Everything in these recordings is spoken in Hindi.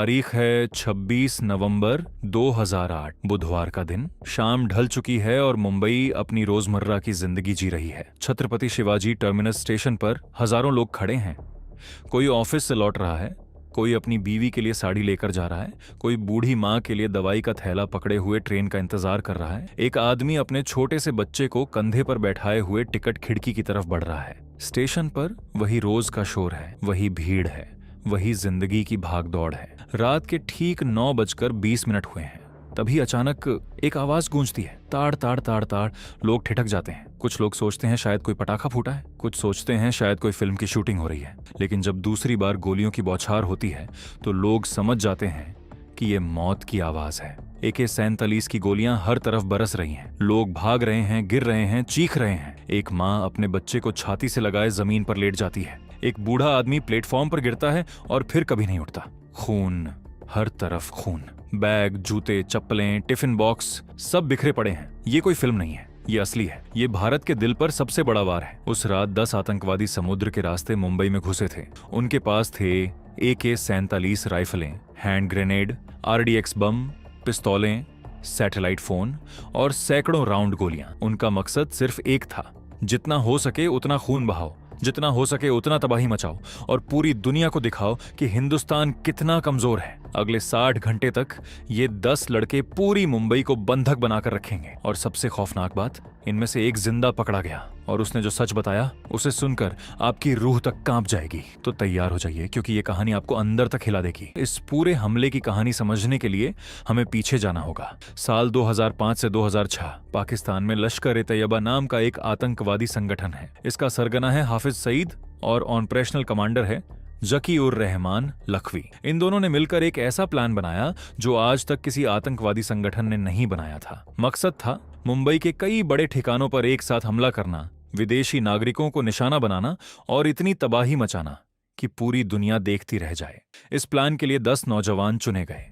तारीख है 26 नवंबर 2008, बुधवार का दिन। शाम ढल चुकी है और मुंबई अपनी रोजमर्रा की जिंदगी जी रही है। छत्रपति शिवाजी टर्मिनस स्टेशन पर हजारों लोग खड़े हैं। कोई ऑफिस से लौट रहा है, कोई अपनी बीवी के लिए साड़ी लेकर जा रहा है, कोई बूढ़ी माँ के लिए दवाई का थैला पकड़े हुए ट्रेन का इंतजार कर रहा है। एक आदमी अपने छोटे से बच्चे को कंधे पर बैठाए हुए टिकट खिड़की की तरफ बढ़ रहा है। स्टेशन पर वही रोज का शोर है, वही भीड़ है, वही जिंदगी की भागदौड़ है। रात के ठीक 9:20 हुए हैं। तभी अचानक एक आवाज गूंजती है, ताड़ ताड़ ताड़ ताड़। लोग ठिठक जाते हैं। कुछ लोग सोचते हैं शायद कोई पटाखा फूटा है, कुछ सोचते हैं शायद कोई फिल्म की शूटिंग हो रही है। लेकिन जब दूसरी बार गोलियों की बौछार होती है तो लोग समझ जाते हैं कि ये मौत की आवाज है। AK-47 की गोलियां हर तरफ बरस रही हैं। लोग भाग रहे हैं, गिर रहे हैं, चीख रहे हैं। एक माँ अपने बच्चे को छाती से लगाए जमीन पर लेट जाती है। एक बूढ़ा आदमी प्लेटफॉर्म पर गिरता है और फिर कभी नहीं उठता। खून, हर तरफ खून। बैग, जूते, चप्पलें, टिफिन बॉक्स सब बिखरे पड़े हैं। ये कोई फिल्म नहीं है, ये असली है। ये भारत के दिल पर सबसे बड़ा वार है। उस रात 10 आतंकवादी समुद्र के रास्ते मुंबई में घुसे थे। उनके पास थे AK-47 राइफलें, हैंड ग्रेनेड, RDX बम, पिस्तौलें, सैटेलाइट फोन और सैकड़ों राउंड गोलियां। उनका मकसद सिर्फ एक था, जितना हो सके उतना खून बहाओ, जितना हो सके उतना तबाही मचाओ और पूरी दुनिया को दिखाओ कि हिंदुस्तान कितना कमजोर है। अगले 60 घंटे तक ये 10 लड़के पूरी मुंबई को बंधक बनाकर रखेंगे। और सबसे खौफनाक बात, इनमें से एक जिंदा पकड़ा गया और उसने जो सच बताया उसे सुनकर आपकी रूह तक कांप जाएगी। तो तैयार हो जाइए, क्योंकि ये कहानी आपको अंदर तक हिला देगी। इस पूरे हमले की कहानी समझने के लिए हमें पीछे जाना होगा। साल 2005 से 2006 पाकिस्तान में लश्कर-ए-तैयबा नाम का एक आतंकवादी संगठन है। इसका सरगना है हाफिज सईद और ऑपरेशनल कमांडर है जकी-उर-रहमान लखवी। इन दोनों ने मिलकर एक ऐसा प्लान बनाया जो आज तक किसी आतंकवादी संगठन ने नहीं बनाया था। मकसद था मुंबई के कई बड़े ठिकानों पर एक साथ हमला करना, विदेशी नागरिकों को निशाना बनाना और इतनी तबाही मचाना कि पूरी दुनिया देखती रह जाए। इस प्लान के लिए 10 नौजवान चुने गए।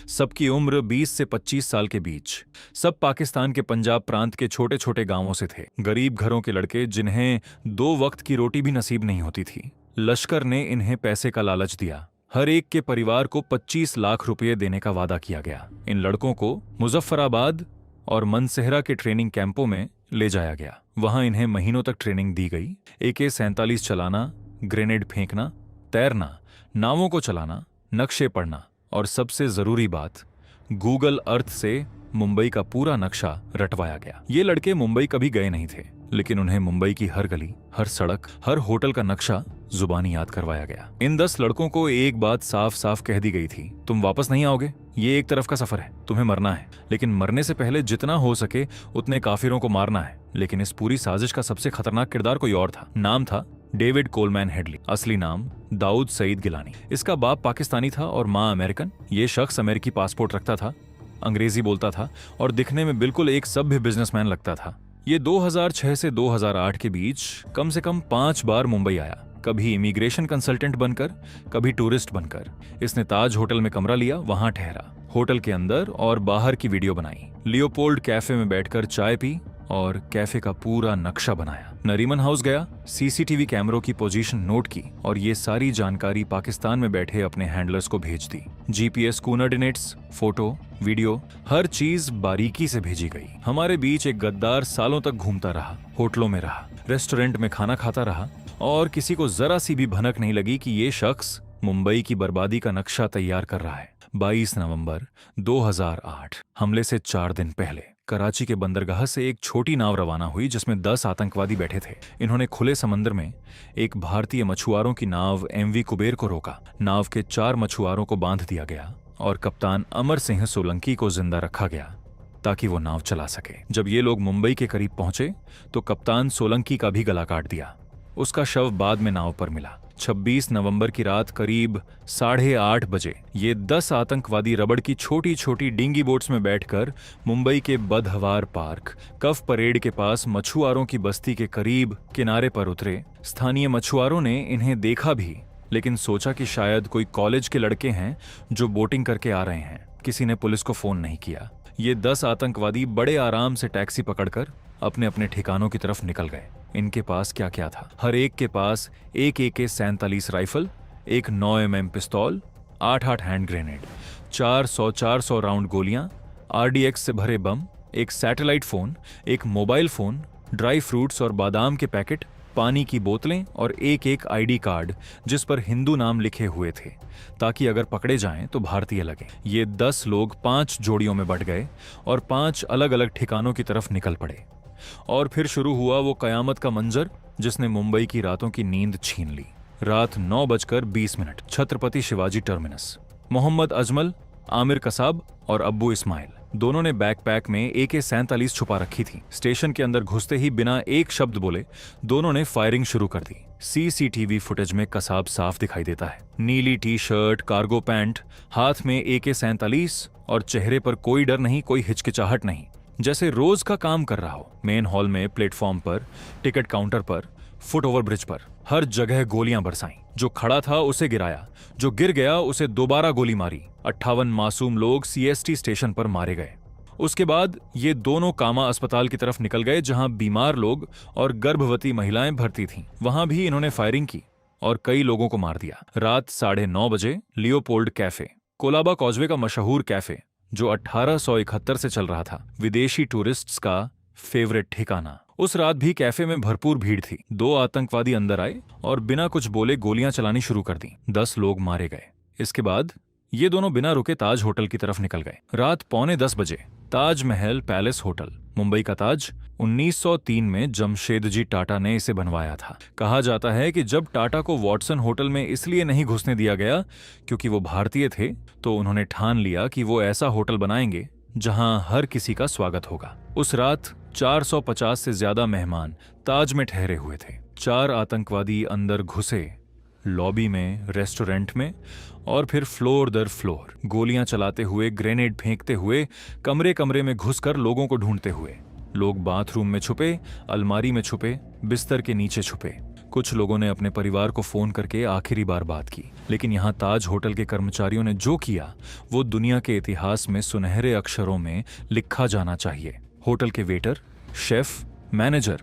सबकी उम्र 20 से 25 साल के बीच। सब पाकिस्तान के पंजाब प्रांत के छोटे छोटे गांवों से थे। गरीब घरों के लड़के जिन्हें 2 वक्त की रोटी भी नसीब नहीं होती थी। लश्कर ने इन्हें पैसे का लालच दिया। हर एक के परिवार को 25 लाख रुपए देने का वादा किया गया। इन लड़कों को मुजफ्फराबाद और मनसेहरा के ट्रेनिंग कैंपों में ले जाया गया। वहां इन्हें महीनों तक ट्रेनिंग दी गई। AK-47 चलाना, ग्रेनेड फेंकना, तैरना, नावों को चलाना, नक्शे पढ़ना और सबसे जरूरी बात, गूगल अर्थ से मुंबई का पूरा नक्शा रटवाया गया। ये लड़के मुंबई कभी गए नहीं थे, लेकिन उन्हें मुंबई की हर गली, हर सड़क, हर होटल का नक्शा जुबानी याद करवाया गया। इन 10 लड़कों को एक बात साफ साफ कह दी गई थी, तुम वापस नहीं आओगे। ये एक तरफ का सफर है, तुम्हें मरना है, लेकिन मरने से पहले जितना हो सके उतने काफिरों को मारना है। लेकिन इस पूरी साजिश का सबसे खतरनाक किरदार कोई और था। नाम था डेविड कोलमैन हेडली। असली नाम दाऊद सईद गिलानी। इसका बाप पाकिस्तानी था और माँ अमेरिकन। ये शख्स अमेरिकी पासपोर्ट रखता था, अंग्रेजी बोलता था और दिखने में बिल्कुल एक सभ्य बिजनेसमैन लगता था। ये 2006 से 2008 के बीच कम से कम 5 बार मुंबई आया। कभी इमिग्रेशन कंसल्टेंट बनकर, कभी टूरिस्ट बनकर। इसने ताज होटल में कमरा लिया, वहां ठहरा। होटल के अंदर और बाहर की वीडियो बनाई। लियोपोल्ड कैफे में बैठकर चाय पी और कैफे का पूरा नक्शा बनाया। नरीमन हाउस गया, CCTV कैमरों की पोजीशन नोट की और ये सारी जानकारी पाकिस्तान में बैठे अपने हैंडलर्स को भेज दी। GPS कोऑर्डिनेट्स, फोटो, वीडियो, हर चीज बारीकी से भेजी गई। हमारे बीच एक गद्दार सालों तक घूमता रहा, होटलों में रहा, रेस्टोरेंट में खाना खाता रहा और किसी को जरा सी भी भनक नहीं लगी कि ये शख्स मुंबई की बर्बादी का नक्शा तैयार कर रहा है। 22 नवंबर 2008, हमले से 4 दिन पहले कराची के बंदरगाह से एक छोटी नाव रवाना हुई जिसमें 10 आतंकवादी बैठे थे। इन्होंने खुले समंदर में एक भारतीय मछुआरों की नाव MV कुबेर को रोका। नाव के 4 मछुआरों को बांध दिया गया और कप्तान अमर सिंह सोलंकी को जिंदा रखा गया ताकि वो नाव चला सके। जब ये लोग मुंबई के करीब पहुंचे तो कप्तान सोलंकी का भी गला काट दिया। उसका शव बाद में नाव पर मिला। 26 नवंबर की रात करीब 8:30 बजे ये 10 आतंकवादी रबड़ की छोटी छोटी डिंगी बोट्स में बैठकर मुंबई के बदहवार पार्क कफ परेड के पास मछुआरों की बस्ती के करीब किनारे पर उतरे। स्थानीय मछुआरों ने इन्हें देखा भी, लेकिन सोचा कि शायद कोई कॉलेज के लड़के हैं जो बोटिंग करके आ रहे हैं। किसी ने पुलिस को फोन नहीं किया। ये 10 आतंकवादी बड़े आराम से टैक्सी पकड़कर अपने अपने ठिकानों की तरफ निकल गए। इनके पास क्या क्या था? हर एक के पास एक AK-47 राइफल, एक 9mm पिस्तौल, 8-8 हैंड ग्रेनेड, 400 राउंड गोलियां, आरडीएक्स से भरे बम, एक सैटेलाइट फोन, एक मोबाइल फोन, ड्राई फ्रूट्स और बादाम के पैकेट, पानी की बोतलें और एक एक आईडी कार्ड जिस पर हिंदू नाम लिखे हुए थे, ताकि अगर पकड़े जाएं तो भारतीय लगे। ये 10 लोग 5 जोड़ियों में बंट गए और 5 अलग अलग ठिकानों की तरफ निकल पड़े। और फिर शुरू हुआ वो कयामत का मंजर जिसने मुंबई की रातों की नींद छीन ली। रात 9:20, छत्रपति शिवाजी टर्मिनस। मोहम्मद अजमल, आमिर कसाब और अब्बू इस्माइल दोनों ने बैकपैक में AK-47 छुपा रखी थी। स्टेशन के अंदर घुसते ही बिना एक शब्द बोले दोनों ने फायरिंग शुरू कर दी। CCTV फुटेज में कसाब साफ दिखाई देता है। नीली टी-शर्ट, कार्गो पैंट, हाथ में AK-47 और चेहरे पर कोई डर नहीं, कोई हिचकिचाहट नहीं, जैसे रोज का काम कर रहा हो। मेन हॉल में, प्लेटफॉर्म पर, टिकट काउंटर पर, फुट ओवर ब्रिज पर, हर जगह गोलियां बरसाईं। जो खड़ा था उसे गिराया, जो गिर गया उसे दोबारा गोली मारी। 58 मासूम लोग CST स्टेशन पर मारे गए। उसके बाद ये दोनों कामा अस्पताल की तरफ निकल गए जहां बीमार लोग और गर्भवती महिलाएं भर्ती थीं। वहां भी इन्होंने फायरिंग की और कई लोगों को मार दिया। रात 9:30 लियोपोल्ड कैफे, कोलाबा कॉजवे का मशहूर कैफे जो 1871 से चल रहा था, विदेशी टूरिस्ट्स का फेवरेट ठिकाना। उस रात भी कैफे में भरपूर भीड़ थी। 2 आतंकवादी अंदर आए और बिना कुछ बोले गोलियां चलानी शुरू कर दी। 10 लोग मारे गए। इसके बाद ये दोनों बिना रुके ताज होटल की तरफ निकल गए। रात 9:45 ताज महल पैलेस होटल, मुंबई का ताज, 1903 में जमशेदजी टाटा ने इसे बनवाया था। कहा जाता है कि जब टाटा को वॉटसन होटल में इसलिए नहीं घुसने दिया गया क्योंकि वो भारतीय थे, तो उन्होंने ठान लिया कि वो ऐसा होटल बनाएंगे जहां हर किसी का स्वागत होगा। उस रात 450 से ज्यादा मेहमान ताज में ठहरे हुए थे। 4 आतंकवादी अंदर घुसे, लॉबी में, रेस्टोरेंट में, और फिर फ्लोर दर फ्लोर गोलियां चलाते हुए, ग्रेनेड फेंकते हुए, कमरे कमरे में घुसकर लोगों को ढूंढते हुए। लोग बाथरूम में छुपे, अलमारी में छुपे, बिस्तर के नीचे छुपे। कुछ लोगों ने अपने परिवार को फोन करके आखिरी बार बात की। लेकिन यहां ताज होटल के कर्मचारियों ने जो किया वो दुनिया के इतिहास में सुनहरे अक्षरों में लिखा जाना चाहिए। होटल के वेटर, शेफ, मैनेजर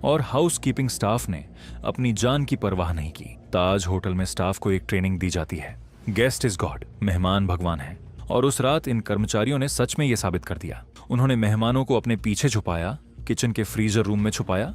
और हाउसकीपिंग स्टाफ ने अपनी जान की परवाह नहीं की। ताज होटल में स्टाफ को एक ट्रेनिंग दी जाती है, गेस्ट इज गॉड, मेहमान भगवान है। और उस रात इन कर्मचारियों ने सच में यह साबित कर दिया। उन्होंने मेहमानों को अपने पीछे छुपाया, किचन के फ्रीजर रूम में छुपाया,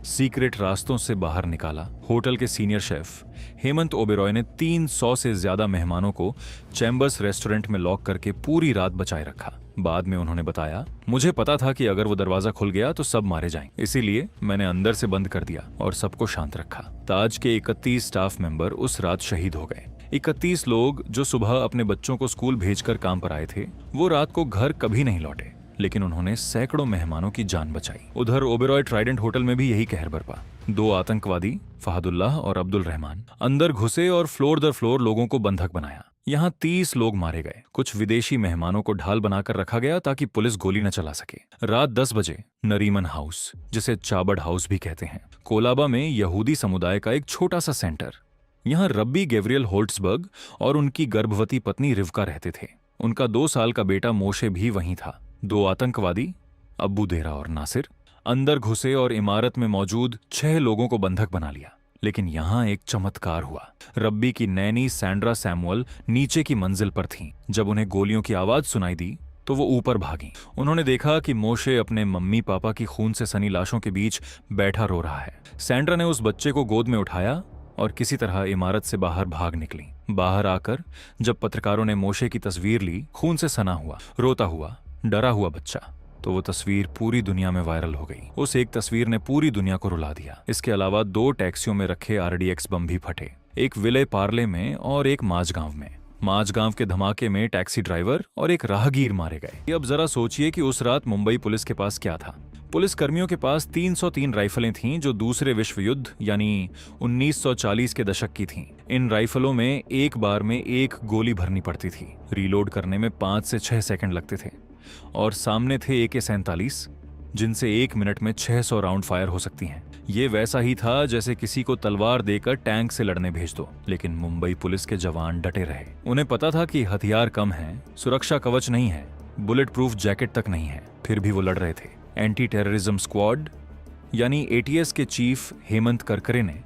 सीक्रेट रास्तों से बाहर निकाला। होटल के सीनियर शेफ हेमंत ओबेरॉय ने 300 से ज्यादा मेहमानों को चैम्बर्स रेस्टोरेंट में लॉक करके पूरी रात बचाए रखा। बाद में उन्होंने बताया, मुझे पता था कि अगर वो दरवाजा खुल गया तो सब मारे जाएं, इसीलिए मैंने अंदर से बंद कर दिया और सबको शांत रखा। ताज के 31 स्टाफ मेंबर उस रात शहीद हो गए। 31 लोग जो सुबह अपने बच्चों को स्कूल भेजकर काम पर आए थे, वो रात को घर कभी नहीं लौटे, लेकिन उन्होंने सैकड़ों मेहमानों की जान बचाई। उधर ओबेरॉय ट्राइडेंट होटल में भी यही कहर बरपा। 2 आतंकवादी, फहदुल्लाह और अब्दुल रहमान, अंदर घुसे और फ्लोर दर फ्लोर लोगों को बंधक बनाया। यहाँ 30 लोग मारे गए। कुछ विदेशी मेहमानों को ढाल बनाकर रखा गया ताकि पुलिस गोली न चला सके। रात 10 बजे नरीमन हाउस, जिसे चाबड़ हाउस भी कहते हैं, कोलाबा में यहूदी समुदाय का एक छोटा सा सेंटर। यहाँ रब्बी गैब्रियल होल्ट्सबर्ग और उनकी गर्भवती पत्नी रिवका रहते थे। उनका 2 साल का बेटा मोशे भी वहीं था। 2 आतंकवादी, अब्बू देरा और नासिर, अंदर घुसे और इमारत में मौजूद 6 लोगों को बंधक बना लिया। लेकिन यहां एक चमत्कार हुआ। रब्बी की नैनी सैंड्रा सैमुअल नीचे की मंजिल पर थीं। जब उन्हें गोलियों की आवाज सुनाई दी तो वो ऊपर भागी। उन्होंने देखा कि मोशे अपने मम्मी पापा की खून से सनी लाशों के बीच बैठा रो रहा है। सैंड्रा ने उस बच्चे को गोद में उठाया और किसी तरह इमारत से बाहर भाग निकली। बाहर आकर जब पत्रकारों ने मोशे की तस्वीर ली, खून से सना हुआ, रोता हुआ, डरा हुआ बच्चा, तो वो तस्वीर पूरी दुनिया में वायरल हो गई। उस एक तस्वीर ने पूरी दुनिया को रुला दिया। इसके अलावा 2 टैक्सियों में रखे RDX बम भी फटे, एक विले पार्ले में और एक माझगांव में। माझगांव के धमाके में टैक्सी ड्राइवर और एक राहगीर मारे गए। अब जरा सोचिए कि उस रात मुंबई पुलिस के पास क्या था। पुलिस कर्मियों के पास 303 राइफलें थीं जो दूसरे विश्व युद्ध यानी 1940 के दशक की थीं। इन राइफलों में एक बार में 1 गोली भरनी पड़ती थी। रीलोड करने में 5 से 6 सेकंड लगते थे। और सामने थे AK-47 जिनसे 1 मिनट में 600 राउंड फायर हो सकती हैं। ये वैसा ही था जैसे किसी को तलवार देकर टैंक से लड़ने भेज दो। लेकिन मुंबई पुलिस के जवान डटे रहे। उन्हें पता था कि हथियार कम हैं, सुरक्षा कवच नहीं है, बुलेट प्रूफ जैकेट तक नहीं है, फिर भी वो लड़ रहे थे। एंटी टेररिज्म स्क्वाड यानी ATS के चीफ हेमंत करकरे ने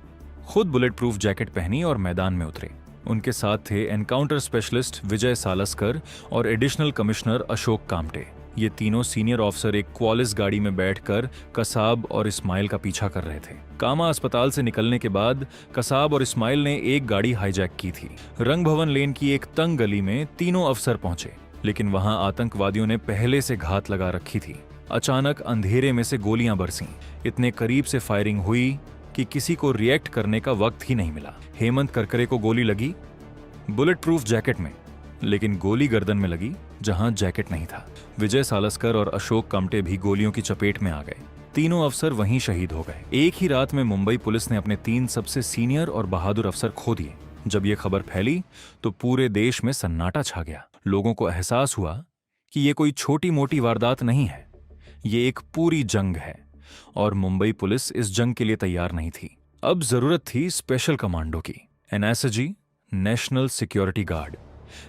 खुद बुलेट प्रूफ जैकेट पहनी और मैदान में उतरे। उनके साथ थे एनकाउंटर स्पेशलिस्ट विजय सालस्कर और एडिशनल कमिश्नर अशोक कामटे। ये तीनों सीनियर ऑफिसर एक क्वालिस गाड़ी में बैठकर कसाब और इस्माइल का पीछा कर रहे थे। कामा अस्पताल से निकलने के बाद कसाब और इस्माइल ने एक गाड़ी हाईजैक की थी। रंग भवन लेन की एक तंग गली में तीनों अफसर पहुंचे, लेकिन वहां आतंकवादियों ने पहले से घात लगा रखी थी। अचानक अंधेरे में से गोलियां बरसीं। इतने करीब से फायरिंग हुई कि किसी को रिएक्ट करने का वक्त ही नहीं मिला। हेमंत करकरे को गोली लगी बुलेट प्रूफ जैकेट में, लेकिन गोली गर्दन में लगी जहां जैकेट नहीं था। विजय सालस्कर और अशोक कामटे भी गोलियों की चपेट में आ गए। तीनों अफसर वहीं शहीद हो गए। एक ही रात में मुंबई पुलिस ने अपने 3 सबसे सीनियर और बहादुर अफसर खो दिए। जब यह खबर फैली तो पूरे देश में सन्नाटा छा गया। लोगों को एहसास हुआ कि यह कोई छोटी मोटी वारदात नहीं है, ये एक पूरी जंग है और मुंबई पुलिस इस जंग के लिए तैयार नहीं थी। अब जरूरत थी स्पेशल कमांडो की। एनएसजी, नेशनल सिक्योरिटी गार्ड,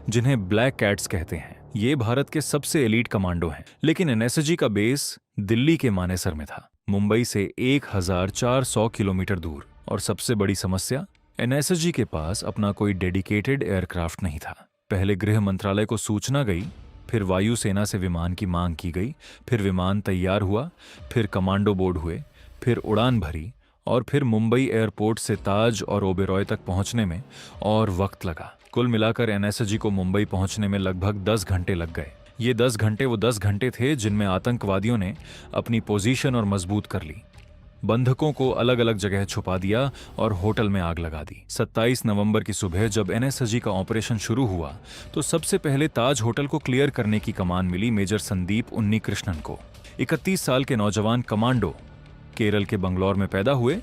जिन्हें ब्लैक कैट्स कहते हैं, ये भारत के सबसे एलीट कमांडो हैं। लेकिन एनएसजी का बेस दिल्ली के मानेसर में था, मुंबई से 1400 किलोमीटर दूर। और सबसे बड़ी समस्या, एनएसजी के पास अपना कोई डेडिकेटेड एयरक्राफ्ट नहीं था। पहले गृह मंत्रालय को सूचना गई, फिर वायुसेना से विमान की मांग की गई, फिर विमान तैयार हुआ, फिर कमांडो बोर्ड हुए, फिर उड़ान भरी और फिर मुंबई एयरपोर्ट से ताज और ओबेरॉय तक पहुंचने में और वक्त लगा। कुल मिलाकर एनएसजी को मुंबई पहुंचने में लगभग 10 घंटे लग गए। ये 10 घंटे वो 10 घंटे थे जिनमें आतंकवादियों ने अपनी पोजीशन और मजबूत कर ली, बंधकों को अलग अलग जगह छुपा दिया और होटल में आग लगा दी। 27 नवंबर की सुबह जब एनएसजी का ऑपरेशन शुरू हुआ तो सबसे पहले ताज होटल को क्लियर करने की कमान मिली मेजर संदीप उन्नीकृष्णन को। 31 साल के नौजवान कमांडो, केरल के बंगलौर में पैदा हुए,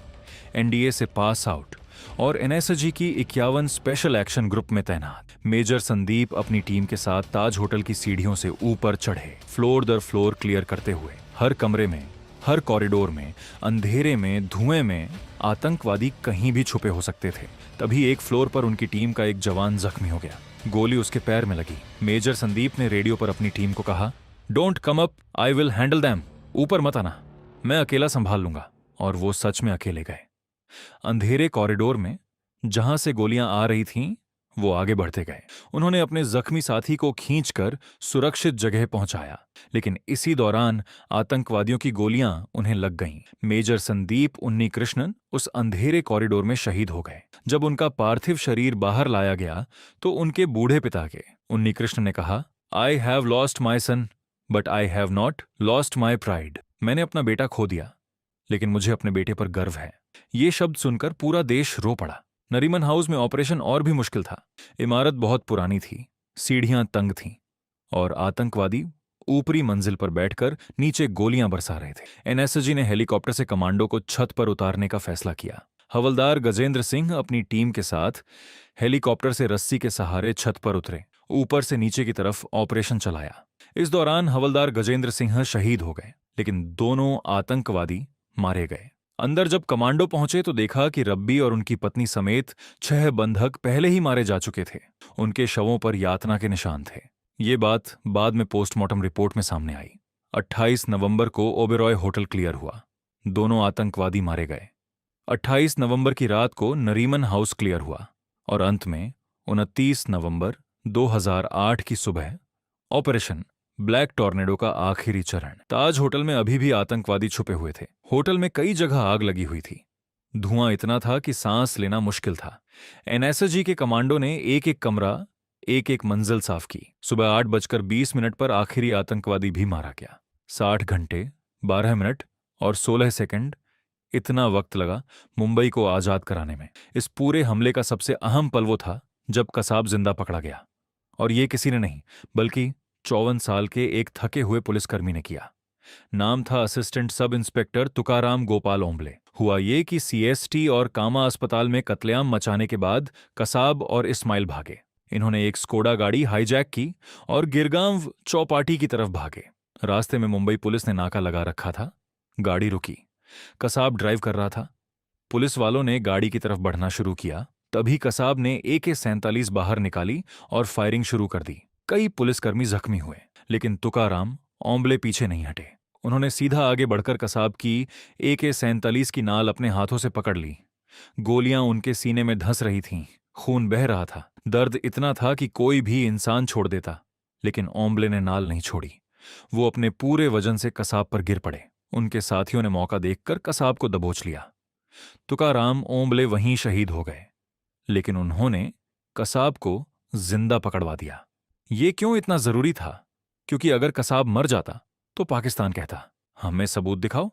एनडीए से पास आउट और एनएसजी की 51 स्पेशल एक्शन ग्रुप में तैनात। मेजर संदीप अपनी टीम के साथ ताज होटल की सीढ़ियों से ऊपर चढ़े, फ्लोर दर फ्लोर क्लियर करते हुए। हर कमरे में, हर कॉरिडोर में, अंधेरे में, धुएं में आतंकवादी कहीं भी छुपे हो सकते थे। तभी एक फ्लोर पर उनकी टीम का एक जवान जख्मी हो गया। गोली उसके पैर में लगी। मेजर संदीप ने रेडियो पर अपनी टीम को कहा, don't come up, I will handle them. ऊपर मत आना, मैं अकेला संभाल लूंगा। और वो सच में अकेले गए। अंधेरे कॉरिडोर में जहां से गोलियां आ रही थीं, वो आगे बढ़ते गए। उन्होंने अपने जख्मी साथी को खींचकर सुरक्षित जगह पहुंचाया, लेकिन इसी दौरान आतंकवादियों की गोलियां उन्हें लग गईं। मेजर संदीप उन्नीकृष्णन उस अंधेरे कॉरिडोर में शहीद हो गए। जब उनका पार्थिव शरीर बाहर लाया गया तो उनके बूढ़े पिता के उन्नीकृष्णन ने कहा, I have lost my son but I have not lost my pride. मैंने अपना बेटा खो दिया, लेकिन मुझे अपने बेटे पर गर्व है। ये शब्द सुनकर पूरा देश रो पड़ा। नरीमन हाउस में ऑपरेशन और भी मुश्किल था। इमारत बहुत पुरानी थी, सीढ़ियां तंग थीं और आतंकवादी ऊपरी मंजिल पर बैठकर नीचे गोलियां बरसा रहे थे। एनएसजी ने हेलीकॉप्टर से कमांडो को छत पर उतारने का फैसला किया। हवलदार गजेंद्र सिंह अपनी टीम के साथ हेलीकॉप्टर से रस्सी के सहारे छत पर उतरे, ऊपर से नीचे की तरफ ऑपरेशन चलाया। इस दौरान हवलदार गजेंद्र सिंह शहीद हो गए, लेकिन दोनों आतंकवादी मारे गए। अंदर जब कमांडो पहुंचे तो देखा कि रब्बी और उनकी पत्नी समेत 6 बंधक पहले ही मारे जा चुके थे। उनके शवों पर यातना के निशान थे। ये बात बाद में पोस्टमार्टम रिपोर्ट में सामने आई। 28 नवंबर को ओबेरॉय होटल क्लियर हुआ, दोनों आतंकवादी मारे गए। 28 नवंबर की रात को नरीमन हाउस क्लियर हुआ और अंत में 29 नवंबर 2008 की सुबह ऑपरेशन ब्लैक टॉर्नेडो का आखिरी चरण। ताज होटल में अभी भी आतंकवादी छुपे हुए थे। होटल में कई जगह आग लगी हुई थी। धुआं इतना था कि सांस लेना मुश्किल था। एनएसजी के कमांडो ने एक एक कमरा, एक एक मंजिल साफ की। सुबह 8:20 पर आखिरी आतंकवादी भी मारा गया। 60 घंटे, 12 मिनट और 16 सेकंड, इतना वक्त लगा मुंबई को आजाद कराने में। इस पूरे हमले का सबसे अहम पल वो था जब कसाब जिंदा पकड़ा गया, और ये किसी ने नहीं बल्कि 54 साल के एक थके हुए पुलिसकर्मी ने किया। नाम था assistant sub inspector Tukaram Gopal Omble. हुआ ये कि सीएसटी और कामा अस्पताल में कत्लेआम मचाने के बाद कसाब और इस्माइल भागे। इन्होंने एक स्कोडा गाड़ी हाईजैक की और गिरगांव चौपाटी की तरफ भागे। रास्ते में मुंबई पुलिस ने नाका लगा रखा था। गाड़ी रुकी। कसाब ड्राइव कर रहा था। पुलिस वालों ने गाड़ी की तरफ बढ़ना शुरू किया। तभी कसाब ने AK-47 बाहर निकाली और फायरिंग शुरू कर दी। कई पुलिसकर्मी जख्मी हुए, लेकिन तुकाराम ओम्बले पीछे नहीं हटे। उन्होंने सीधा आगे बढ़कर कसाब की AK-47 की नाल अपने हाथों से पकड़ ली। गोलियां उनके सीने में धंस रही थीं, खून बह रहा था। दर्द इतना था कि कोई भी इंसान छोड़ देता, लेकिन ओम्बले ने नाल नहीं छोड़ी। वो अपने पूरे वजन से कसाब पर गिर पड़े। उनके साथियों ने मौका देखकर कसाब को दबोच लिया। तुकाराम ओम्बले वहीं शहीद हो गए, लेकिन उन्होंने कसाब को जिंदा पकड़वा दिया। ये क्यों इतना जरूरी था? क्योंकि अगर कसाब मर जाता तो पाकिस्तान कहता, हमें सबूत दिखाओ,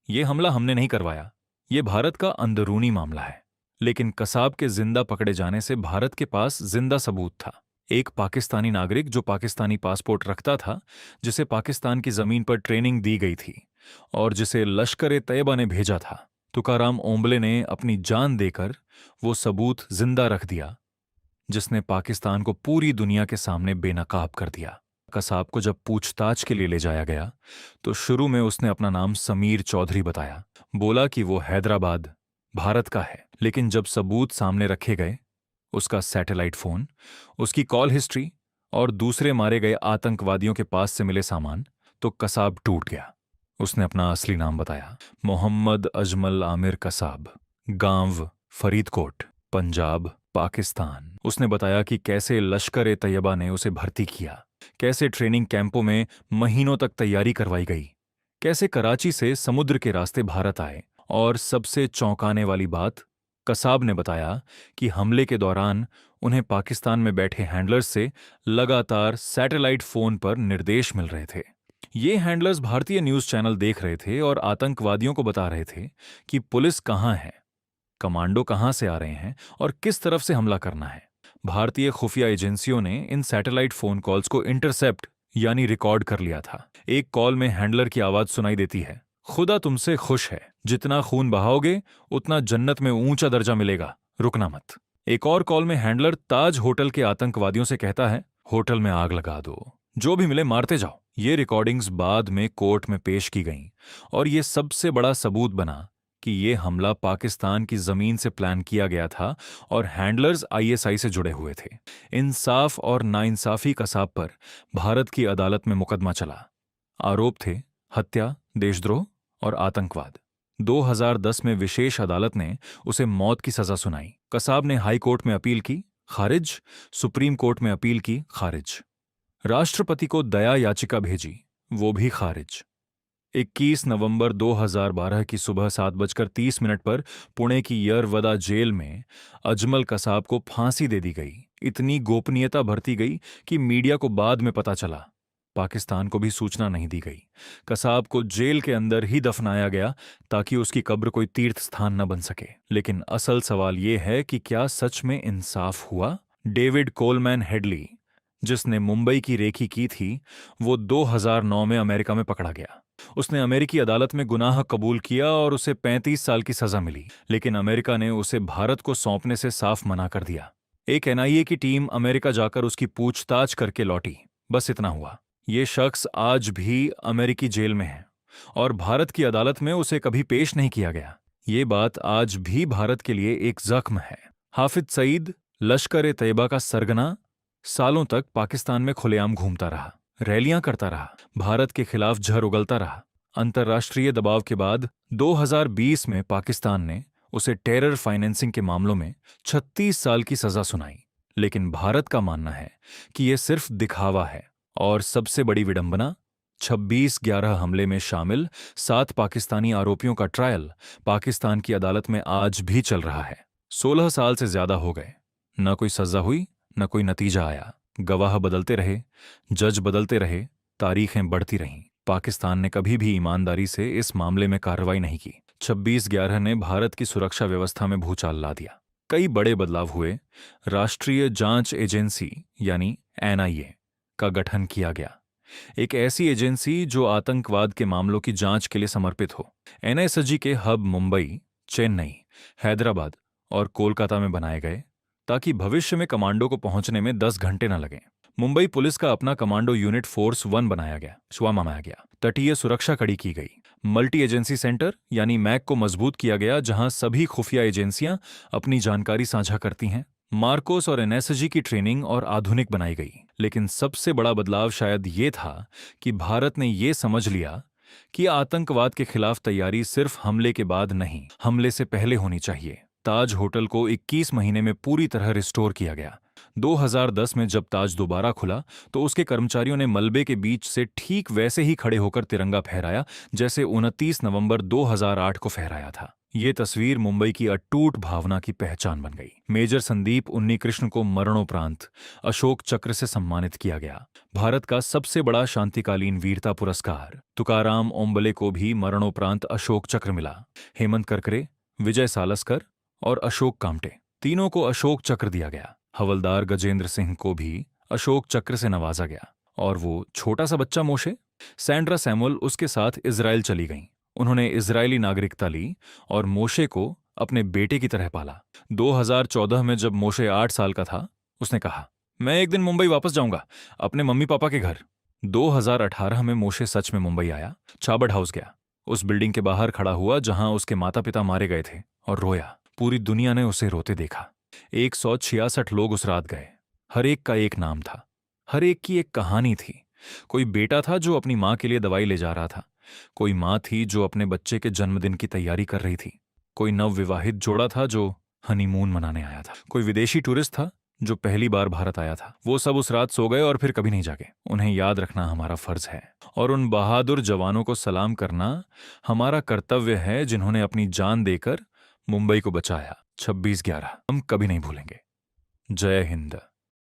ये हमला हमने नहीं करवाया, ये भारत का अंदरूनी मामला है। लेकिन कसाब के जिंदा पकड़े जाने से भारत के पास जिंदा सबूत था। एक पाकिस्तानी नागरिक जो पाकिस्तानी पासपोर्ट रखता था, जिसे पाकिस्तान की जमीन पर ट्रेनिंग दी गई थी और जिसे लश्कर-ए-तैयबा ने भेजा था। तुकाराम ओम्बले ने अपनी जान देकर वो सबूत जिंदा रख दिया, जिसने पाकिस्तान को पूरी दुनिया के सामने बेनकाब कर दिया। कसाब को जब पूछताछ के लिए ले जाया गया तो शुरू में उसने अपना नाम समीर चौधरी बताया। बोला कि वो हैदराबाद, भारत का है। लेकिन जब सबूत सामने रखे गए, उसका सैटेलाइट फोन, उसकी कॉल हिस्ट्री और दूसरे मारे गए आतंकवादियों के पास से मिले सामान, तो कसाब टूट गया। उसने अपना असली नाम बताया, मोहम्मद अजमल आमिर कसाब, गांव फरीदकोट, पंजाब, पाकिस्तान। उसने बताया कि कैसे लश्कर-ए-तैयबा ने उसे भर्ती किया, कैसे ट्रेनिंग कैंपों में महीनों तक तैयारी करवाई गई, कैसे कराची से समुद्र के रास्ते भारत आए, और सबसे चौंकाने वाली बात, कसाब ने बताया कि हमले के दौरान उन्हें पाकिस्तान में बैठे हैंडलर्स से लगातार सैटेलाइट फोन पर निर्देश मिल रहे थे। ये हैंडलर्स भारतीय न्यूज चैनल देख रहे थे और आतंकवादियों को बता रहे थे कि पुलिस कहाँ है, कमांडो कहां से आ रहे हैं और किस तरफ से हमला करना है। भारतीय खुफिया एजेंसियों ने इन सैटेलाइट फोन कॉल्स को इंटरसेप्ट यानी रिकॉर्ड कर लिया था। एक कॉल में हैंडलर की आवाज सुनाई देती है, खुदा तुमसे खुश है, जितना खून बहाओगे उतना जन्नत में ऊंचा दर्जा मिलेगा, रुकना मत। एक और कॉल में हैंडलर ताज होटल के आतंकवादियों से कहता है, होटल में आग लगा दो, जो भी मिले मारते जाओ। ये रिकॉर्डिंग्स बाद में कोर्ट में पेश की गईं और ये सबसे बड़ा सबूत बना कि ये हमला पाकिस्तान की जमीन से प्लान किया गया था और हैंडलर्स आईएसआई से जुड़े हुए थे। इंसाफ और नाइंसाफी कसाब पर भारत की अदालत में मुकदमा चला। आरोप थे हत्या, देशद्रोह और आतंकवाद। 2010 में विशेष अदालत ने उसे मौत की सजा सुनाई। कसाब ने हाई कोर्ट में अपील की, खारिज। सुप्रीम कोर्ट में अपील की, खारिज। राष्ट्रपति को दया याचिका भेजी, वो भी खारिज। 21 नवंबर 2012 की सुबह 7:30 पर पुणे की यरवदा जेल में अजमल कसाब को फांसी दे दी गई। इतनी गोपनीयता बरती गई कि मीडिया को बाद में पता चला, पाकिस्तान को भी सूचना नहीं दी गई। कसाब को जेल के अंदर ही दफनाया गया ताकि उसकी कब्र कोई तीर्थ स्थान न बन सके। लेकिन असल सवाल ये है कि क्या सच में इंसाफ हुआ? डेविड कोलमैन हेडली, जिसने मुंबई की रेकी की थी, वो 2009 में अमेरिका में पकड़ा गया। उसने अमेरिकी अदालत में गुनाह कबूल किया और उसे 35 साल की सजा मिली, लेकिन अमेरिका ने उसे भारत को सौंपने से साफ मना कर दिया। एक एनआईए की टीम अमेरिका जाकर उसकी पूछताछ करके लौटी, बस इतना हुआ। ये शख्स आज भी अमेरिकी जेल में है और भारत की अदालत में उसे कभी पेश नहीं किया गया। ये बात आज भी भारत के लिए एक जख्म है। हाफिज सईद, लश्कर-ए-तैयबा का सरगना, सालों तक पाकिस्तान में खुलेआम घूमता रहा, रैलियां करता रहा, भारत के खिलाफ जहर उगलता रहा। अंतर्राष्ट्रीय दबाव के बाद 2020 में पाकिस्तान ने उसे टेरर फाइनेंसिंग के मामलों में 36 साल की सजा सुनाई। लेकिन भारत का मानना है कि यह सिर्फ दिखावा है। और सबसे बड़ी विडंबना, 26/11 हमले में शामिल 7 पाकिस्तानी आरोपियों का ट्रायल पाकिस्तान की अदालत में आज भी चल रहा है। 16 साल से ज्यादा हो गए, न कोई सजा हुई, न कोई नतीजा आया। गवाह बदलते रहे, जज बदलते रहे, तारीखें बढ़ती रहीं। पाकिस्तान ने कभी भी ईमानदारी से इस मामले में कार्रवाई नहीं की। 26/11 ने भारत की सुरक्षा व्यवस्था में भूचाल ला दिया। कई बड़े बदलाव हुए। राष्ट्रीय जांच एजेंसी यानी एनआईए का गठन किया गया, एक ऐसी एजेंसी जो आतंकवाद के मामलों की जांच के लिए समर्पित हो। एनएसजी के हब मुंबई, चेन्नई, हैदराबाद और कोलकाता में बनाए गए ताकि भविष्य में कमांडो को पहुंचने में 10 घंटे न लगें। मुंबई पुलिस का अपना कमांडो यूनिट फोर्स 1 बनाया गया। तटीय सुरक्षा कड़ी की गई। मल्टी एजेंसी सेंटर यानी मैक को मजबूत किया गया, जहां सभी खुफिया एजेंसियां अपनी जानकारी साझा करती हैं। मार्कोस और एनएसजी की ट्रेनिंग और आधुनिक बनाई गई। लेकिन सबसे बड़ा बदलाव शायद ये था कि भारत ने ये समझ लिया कि आतंकवाद के खिलाफ तैयारी सिर्फ हमले के बाद नहीं, हमले से पहले होनी चाहिए। ताज होटल को 21 महीने में पूरी तरह रिस्टोर किया गया। 2010 में जब ताज दोबारा खुला तो उसके कर्मचारियों ने मलबे के बीच से ठीक वैसे ही खड़े होकर तिरंगा फहराया जैसे 29 नवंबर 2008 को फहराया था। ये तस्वीर मुंबई की अटूट भावना की पहचान बन गई। मेजर संदीप उन्नीकृष्ण को मरणोपरांत अशोक चक्र से सम्मानित किया गया, भारत का सबसे बड़ा शांतिकालीन वीरता पुरस्कार। तुकाराम ओम्बले को भी मरणोपरांत अशोक चक्र मिला। हेमंत करकरे, विजय सालस्कर और अशोक कामटे, तीनों को अशोक चक्र दिया गया। हवलदार गजेंद्र सिंह को भी अशोक चक्र से नवाजा गया। और वो छोटा सा बच्चा मोशे, सैंड्रा सैमुअल उसके साथ इजराइल चली गईं। उन्होंने इजरायली नागरिकता ली और मोशे को अपने बेटे की तरह पाला। 2014 में जब मोशे 8 साल का था, उसने कहा, मैं एक दिन मुंबई वापस जाऊंगा, अपने मम्मी पापा के घर। 2018 में मोशे सच में मुंबई आया, चाबड़ हाउस गया, उस बिल्डिंग के बाहर खड़ा हुआ जहां उसके माता पिता मारे गए थे, और रोया। पूरी दुनिया ने उसे रोते देखा। 166 लोग उस रात गए। हर एक का एक नाम था, हर एक की एक कहानी थी। कोई बेटा था जो अपनी मां के लिए दवाई ले जा रहा था, कोई मां थी जो अपने बच्चे के जन्मदिन की तैयारी कर रही थी, कोई नवविवाहित जोड़ा था जो हनीमून मनाने आया था, कोई विदेशी टूरिस्ट था जो पहली बार भारत आया था। वो सब उस रात सो गए और फिर कभी नहीं जागे। उन्हें याद रखना हमारा फर्ज है, और उन बहादुर जवानों को सलाम करना हमारा कर्तव्य है जिन्होंने अपनी जान देकर मुंबई को बचाया। 26/11 हम कभी नहीं भूलेंगे। जय हिंद।